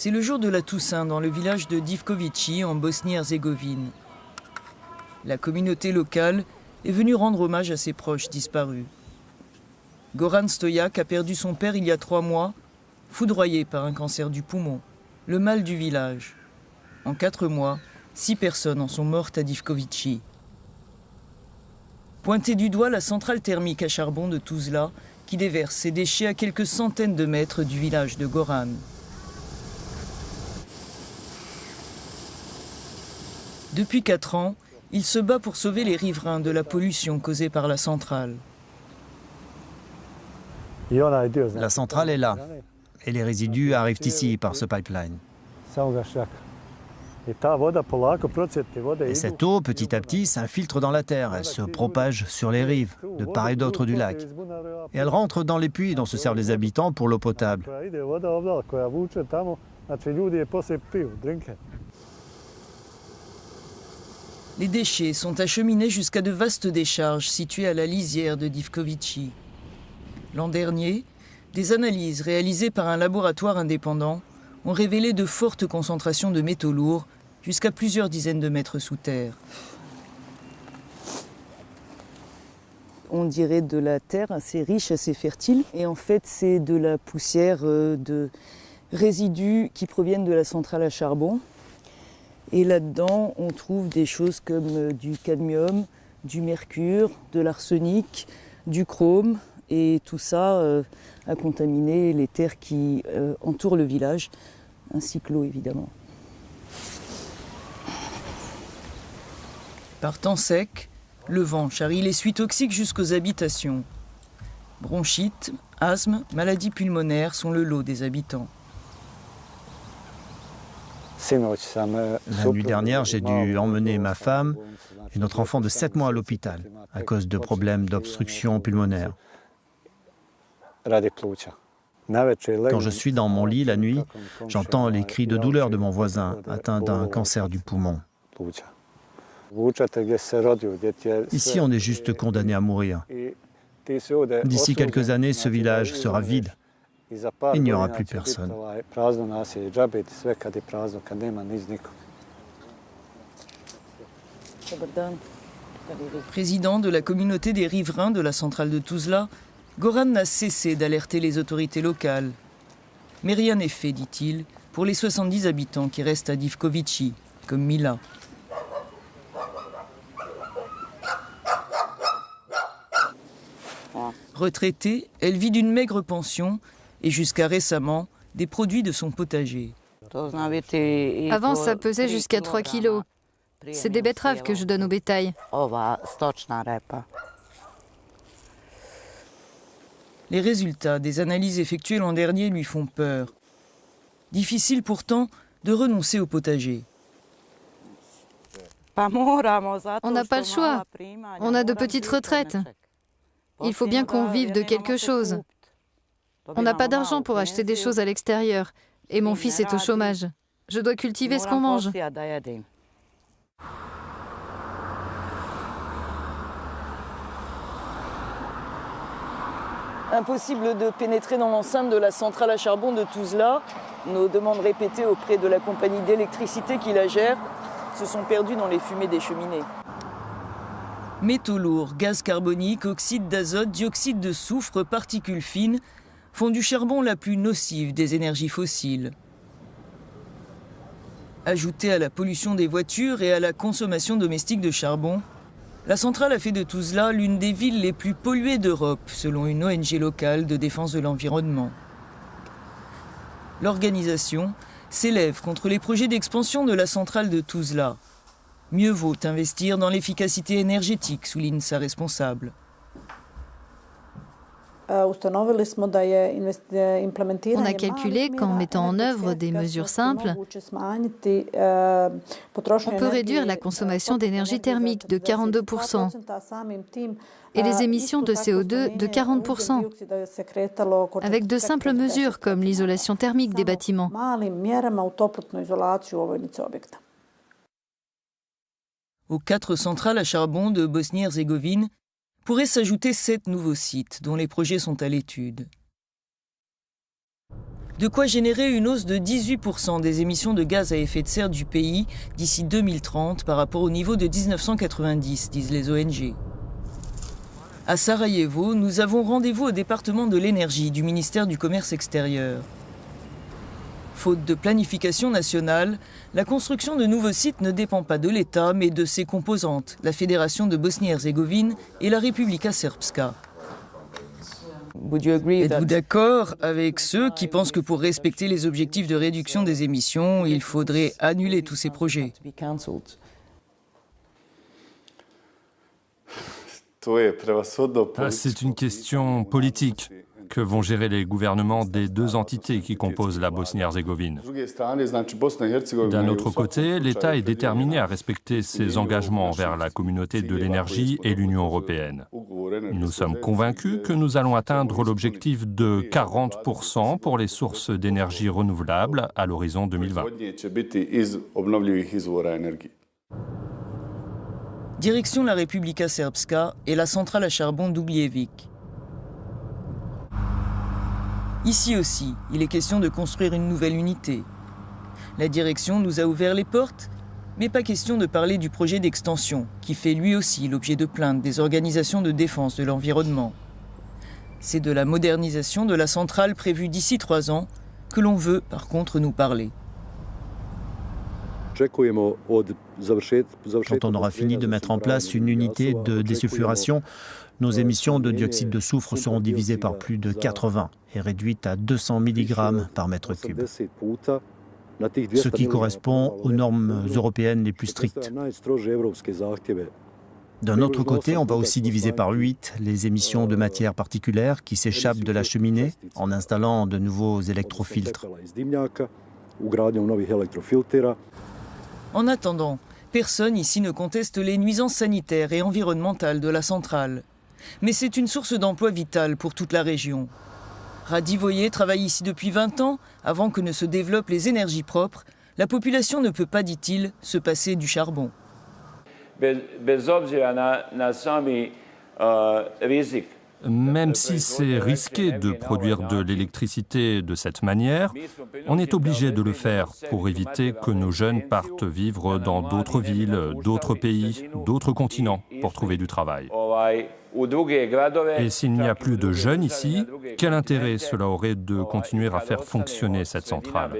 C'est le jour de la Toussaint dans le village de Divkovići en Bosnie-Herzégovine. La communauté locale est venue rendre hommage à ses proches disparus. Goran Stojak a perdu son père il y a 3 mois, foudroyé par un cancer du poumon, le mal du village. En 4 mois, 6 personnes en sont mortes à Divkovići. Pointée du doigt, la centrale thermique à charbon de Tuzla, qui déverse ses déchets à quelques centaines de mètres du village de Goran. Depuis 4 ans, il se bat pour sauver les riverains de la pollution causée par la centrale. La centrale est là, et les résidus arrivent ici par ce pipeline. Et cette eau, petit à petit, s'infiltre dans la terre. Elle se propage sur les rives, de part et d'autre du lac. Et elle rentre dans les puits dont se servent les habitants pour l'eau potable. Les déchets sont acheminés jusqu'à de vastes décharges situées à la lisière de Divkovići. L'an dernier, des analyses réalisées par un laboratoire indépendant ont révélé de fortes concentrations de métaux lourds jusqu'à plusieurs dizaines de mètres sous terre. On dirait de la terre assez riche, assez fertile. Et en fait, c'est de la poussière de résidus qui proviennent de la centrale à charbon. Et là-dedans, on trouve des choses comme du cadmium, du mercure, de l'arsenic, du chrome. Et tout ça a contaminé les terres qui entourent le village, ainsi que l'eau évidemment. Par temps sec, le vent charrie les suies toxiques jusqu'aux habitations. Bronchite, asthme, maladies pulmonaires sont le lot des habitants. La nuit dernière, j'ai dû emmener ma femme et notre enfant de 7 mois à l'hôpital à cause de problèmes d'obstruction pulmonaire. Quand je suis dans mon lit la nuit, j'entends les cris de douleur de mon voisin atteint d'un cancer du poumon. Ici, on est juste condamné à mourir. D'ici quelques années, ce village sera vide. Il n'y aura plus personne. Président de la communauté des riverains de la centrale de Tuzla, Goran n'a cessé d'alerter les autorités locales. Mais rien n'est fait, dit-il, pour les 70 habitants qui restent à Divkovići, comme Mila. Retraitée, elle vit d'une maigre pension et jusqu'à récemment, des produits de son potager. Avant, ça pesait jusqu'à 3 kilos. C'est des betteraves que je donne au bétail. Les résultats des analyses effectuées l'an dernier lui font peur. Difficile pourtant de renoncer au potager. On n'a pas le choix. On a de petites retraites. Il faut bien qu'on vive de quelque chose. On n'a pas d'argent pour acheter des choses à l'extérieur. Et mon fils est au chômage. Je dois cultiver ce qu'on mange. Impossible de pénétrer dans l'enceinte de la centrale à charbon de Tuzla. Nos demandes répétées auprès de la compagnie d'électricité qui la gère se sont perdues dans les fumées des cheminées. Métaux lourds, gaz carbonique, oxyde d'azote, dioxyde de soufre, particules fines font du charbon la plus nocive des énergies fossiles. Ajoutée à la pollution des voitures et à la consommation domestique de charbon, la centrale a fait de Tuzla l'une des villes les plus polluées d'Europe, selon une ONG locale de défense de l'environnement. L'organisation s'élève contre les projets d'expansion de la centrale de Tuzla. Mieux vaut investir dans l'efficacité énergétique, souligne sa responsable. On a calculé qu'en mettant en œuvre des mesures simples, on peut réduire la consommation d'énergie thermique de 42% et les émissions de CO2 de 40%, avec de simples mesures comme l'isolation thermique des bâtiments. Aux 4 centrales à charbon de Bosnie-Herzégovine, pourraient s'ajouter 7 nouveaux sites dont les projets sont à l'étude. De quoi générer une hausse de 18% des émissions de gaz à effet de serre du pays d'ici 2030 par rapport au niveau de 1990, disent les ONG. À Sarajevo, nous avons rendez-vous au département de l'énergie du ministère du Commerce extérieur. Faute de planification nationale, la construction de nouveaux sites ne dépend pas de l'État, mais de ses composantes, la Fédération de Bosnie-Herzégovine et la Republika Srpska. Êtes-vous d'accord avec ceux qui pensent que pour respecter les objectifs de réduction des émissions, il faudrait annuler tous ces projets ? C'est une question politique que vont gérer les gouvernements des deux entités qui composent la Bosnie-Herzégovine. D'un autre côté, l'État est déterminé à respecter ses engagements envers la communauté de l'énergie et l'Union européenne. Nous sommes convaincus que nous allons atteindre l'objectif de 40% pour les sources d'énergie renouvelables à l'horizon 2020. Direction la Republika Srpska et la centrale à charbon d'Ugljevic. Ici aussi, il est question de construire une nouvelle unité. La direction nous a ouvert les portes, mais pas question de parler du projet d'extension, qui fait lui aussi l'objet de plaintes des organisations de défense de l'environnement. C'est de la modernisation de la centrale prévue d'ici 3 ans que l'on veut par contre nous parler. Quand on aura fini de mettre en place une unité de désulfuration, nos émissions de dioxyde de soufre seront divisées par plus de 80 et réduites à 200 mg par mètre cube, ce qui correspond aux normes européennes les plus strictes. D'un autre côté, on va aussi diviser par 8 les émissions de matières particulières qui s'échappent de la cheminée en installant de nouveaux électrofiltres. En attendant, personne ici ne conteste les nuisances sanitaires et environnementales de la centrale. Mais c'est une source d'emploi vitale pour toute la région. Radivoje travaille ici depuis 20 ans, avant que ne se développent les énergies propres. La population ne peut pas, dit-il, se passer du charbon. Même si c'est risqué de produire de l'électricité de cette manière, on est obligé de le faire pour éviter que nos jeunes partent vivre dans d'autres villes, d'autres pays, d'autres continents pour trouver du travail. Et s'il n'y a plus de jeunes ici, quel intérêt cela aurait de continuer à faire fonctionner cette centrale ?